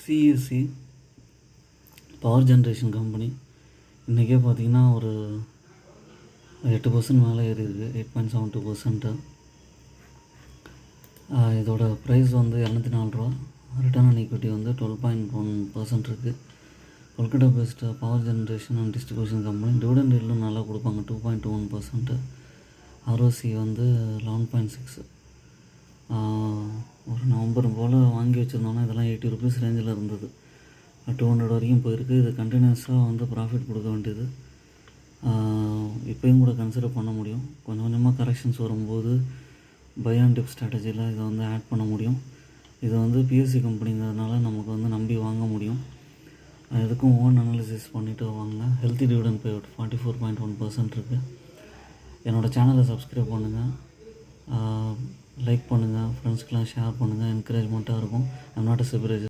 CSC power generation company இன்றைக்கே பார்த்திங்கன்னா ஒரு 8% மேலே ஏறி இருக்குது, 8.72%. இதோட ப்ரைஸ் வந்து 204 ரூபா. ரிட்டர்ன் ஆன் ஈக்விட்டி வந்து 12.1% இருக்குது. Kolkata based power generation and distribution company. Dividend ஈல்டும் நல்லா கொடுப்பாங்க, 2.21%. ஆர்ஓசி வந்து 11.6. ஒரு நவம்பர் போல் வாங்கி வச்சுருந்தோன்னா இதெல்லாம் 80 ருபீஸ் ரேஞ்சில் இருந்தது, 200 வரைக்கும் போயிருக்கு. இது கண்டினியூஸாக வந்து ப்ராஃபிட் கொடுக்க வேண்டியது. இப்போயும் கூட கன்சிடர் பண்ண முடியும். கொஞ்சம் கொஞ்சமாக கரெக்ஷன்ஸ் வரும்போது பை அண்ட் டிப் ஸ்ட்ராட்டஜியில் இதை வந்து ஆட் பண்ண முடியும். இது வந்து பிஎஸ்சி கம்பெனிங்கிறதுனால நமக்கு வந்து நம்பி வாங்க முடியும். எதுக்கும் ஓன் அனாலிசிஸ் பண்ணிவிட்டு வாங்க. ஹெல்த்தி டிவிடெண்ட் பே அவுட் 44.1% இருக்குது. என்னோடய சேனலை சப்ஸ்கிரைப் பண்ணுங்கள், லைக் பண்ணுங்கள், ஃப்ரெண்ட்ஸ்க்கெலாம் ஷேர் பண்ணுங்கள். என்கரேஜ்மெண்ட்டாக இருக்கும். I'm not a celebrity.